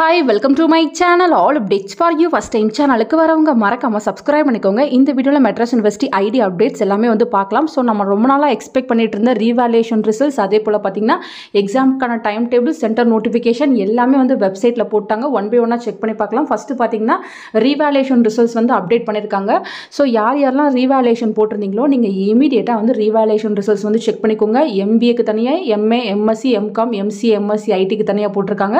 Hi, welcome to my channel. All updates for you. First time சேனலுக்கு வரவங்க மறக்காம subscribe பண்ணிக்கோங்க. இந்த வீடியோல மெட்ராஸ் யுனிவர்சிட்டி ஐடி அப்டேட்ஸ் எல்லாமே வந்து பார்க்கலாம். ஸோ நம்ம ரொம்ப நாளாக எக்ஸ்பெக்ட் பண்ணிட்டு இருந்த ரீவாலுவேஷன் ரிசல்ட்ஸ் அதே போல் பார்த்தீங்கன்னா எக்ஸாமுக்கான டைம் டேபிள் சென்டர் நோட்டிஃபிகேஷன் எல்லாமே வந்து வெப்சைட்டில் போட்டாங்க. ஒன் பை ஒன்னாக செக் பண்ணி பார்க்கலாம். ஃபஸ்ட்டு பார்த்தீங்கன்னா ரீவாலுவேஷன் ரிசல்ட்ஸ் வந்து அப்டேட் பண்ணியிருக்காங்க. ஸோ யாரெல்லாம் ரீவாலுவேஷன் போட்டிருந்தீங்களோ நீங்கள் இமீடியட்டாக வந்து ரீவாலுவேஷன் ரிசல்ட்ஸ் வந்து செக் பண்ணிக்கோங்க. எம்பிஏக்கு தனியாக, MA, MSc, MCom, MCA, MSc, ஐடிக்கு தனியாக போட்டிருக்காங்க.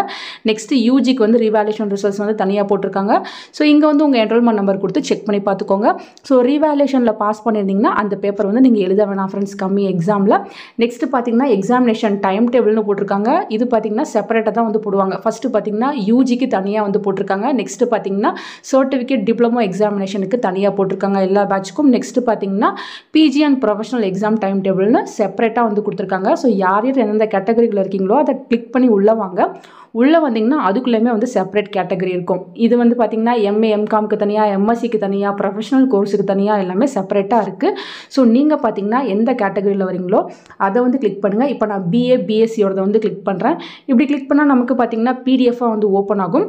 நெக்ஸ்ட் யூஜிக்கு வந்து ரீவாலுவேஷன் ரிசல்ட்ஸ் வந்து தனியாக போட்டிருக்காங்க. ஸோ இங்கே வந்து உங்கள் என்ரோல்மெண்ட் நம்பர் கொடுத்து செக் பண்ணி பார்த்துக்கோங்க. ஸோ ரீவாலுவேஷனில் பாஸ் பண்ணியிருந்தீங்கன்னா அந்த பேப்பர் வந்து நீங்கள் எழுத வேணாம் ஃப்ரெண்ட்ஸ் கம்மி எக்ஸாமில். நெக்ஸ்ட் பார்த்தீங்கன்னா எக்ஸாமினேஷன் டைம் டேபிள்னு போட்டிருக்காங்க. இது பார்த்தீங்கன்னா செப்பரேட்டாக தான் வந்து போடுவாங்க. ஃபஸ்ட்டு பார்த்தீங்கன்னா யூஜிக்கு தனியாக வந்து போட்டிருக்காங்க. நெக்ஸ்ட் பார்த்தீங்கன்னா சர்டிஃபிகேட் டிப்ளமோ எக்ஸாமினேஷனுக்கு தனியாக போட்டிருக்காங்க எல்லா பேட்சுக்கும். நெக்ஸ்ட் பார்த்தீங்கன்னா PG and professional exam time டேபிள்னு செப்பரேட்டாக வந்து கொடுத்துருக்காங்க. ஸோ யார் யார் எந்தெந்த கேட்டகரியில் இருக்கீங்களோ அதை கிளிக் பண்ணி உள்ளே வாங்க. உள்ளே வந்தீங்கன்னா அதுக்குள்ளேயுமே வந்து செப்பரேட் கேட்டகரி இருக்கும். இது வந்து பார்த்தீங்கன்னா எம்ஏ, எம்காம்க்கு தனியாக, எம்எஸ்சிக்கு தனியாக, ப்ரொஃபஷனல் கோர்ஸுக்கு தனியாக எல்லாமே செப்பரேட்டாக இருக்குது. ஸோ நீங்கள் பார்த்தீங்கன்னா எந்த கேட்டகரியில் வரீங்களோ அதை வந்து கிளிக் பண்ணுங்கள். இப்போ நான் பிஏ, பிஎஸ்சியோட வந்து கிளிக் பண்ணுறேன். இப்படி கிளிக் பண்ணால் நமக்கு பார்த்தீங்கன்னா பிடிஎஃபாக வந்து ஓப்பன் ஆகும்.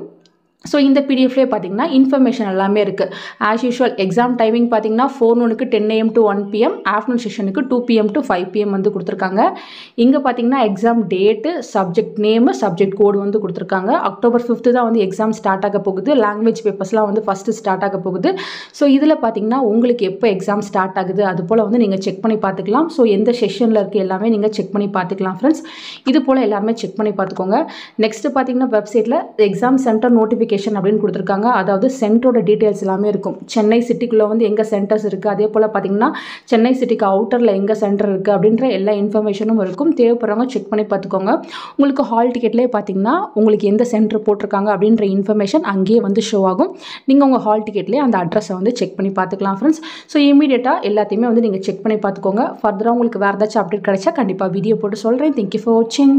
ஸோ இந்த பிடிஎஃப்லேயே பார்த்தீங்கன்னா இன்ஃபர்மேஷன் எல்லாமே இருக்குது. ஆஸ் யூஷுவல் எக்ஸாம் டைமிங் பார்த்தீங்கன்னா ஃபோர்னூனுக்கு 10 AM to 1 PM, ஆஃப்டர்நூன் செஷனுக்கு 2 PM to 5 PM வந்து கொடுத்துருக்காங்க. இங்கே பார்த்தீங்கன்னா exam date, subject name, subject code வந்து கொடுத்துருக்காங்க. October 5 தான் வந்து எக்ஸாம் ஸ்டார்ட் ஆக போகுது. லாங்குவேஜ் பேப்பர்ஸ்லாம் வந்து ஃபஸ்ட்டு ஸ்டார்ட் ஆக போகுது. ஸோ இதில் பார்த்தீங்கன்னா உங்களுக்கு எப்போ எக்ஸாம் ஸ்டார்ட் ஆகுது அது போல் வந்து நீங்கள் செக் பண்ணி பார்த்துக்கலாம். ஸோ எந்த செஷனில் இருக்குது எல்லாமே நீங்கள் செக் பண்ணி பார்த்துக்கலாம் ஃப்ரெண்ட்ஸ். இது போல் எல்லாமே செக் பண்ணி பார்த்துக்கோங்க. நெக்ஸ்ட்டு பார்த்தீங்கன்னா வெப்சைட்டில் எக்ஸாம் சென்டர் நோட்டிஃபிகேஷன் அப்படின்னு கொடுத்துருக்காங்க. அதாவது சென்டரோட டீட்டெயில்ஸ் எல்லாமே இருக்கும். சென்னை சிட்டிக்குள்ளே வந்து எங்கே சென்டர்ஸ் இருக்குது, அதே போல் பார்த்தீங்கன்னா சென்னை சிட்டிக்கு அவுட்டரில் எங்கே சென்டர் இருக்குது அப்படின்ற எல்லா இன்ஃபர்மேஷனும் இருக்கும். தேவைப்படுறவங்க செக் பண்ணி பார்த்துக்கோங்க. உங்களுக்கு ஹால் டிக்கெட்லேயே பார்த்தீங்கன்னா உங்களுக்கு எந்த சென்டர் போட்டிருக்காங்க அப்படின்ற இன்ஃபர்மேஷன் அங்கேயே வந்து ஷோ ஆகும். நீங்கள் உங்கள் ஹால் டிக்கெட்லேயே அந்த அட்ரஸை வந்து செக் பண்ணி பார்த்துக்கலாம் ஃப்ரெண்ட்ஸ். ஸோ இமீடியட்டாக எல்லாத்தையுமே வந்து நீங்கள் செக் பண்ணி பார்த்துக்கோங்க. ஃபர்தராக உங்களுக்கு வேறு ஏதாச்சும் அப்டேட் கிடைச்சா கண்டிப்பாக வீடியோ போட்டு சொல்கிறேன். தேங்க்யூ ஃபார் வாட்சிங்.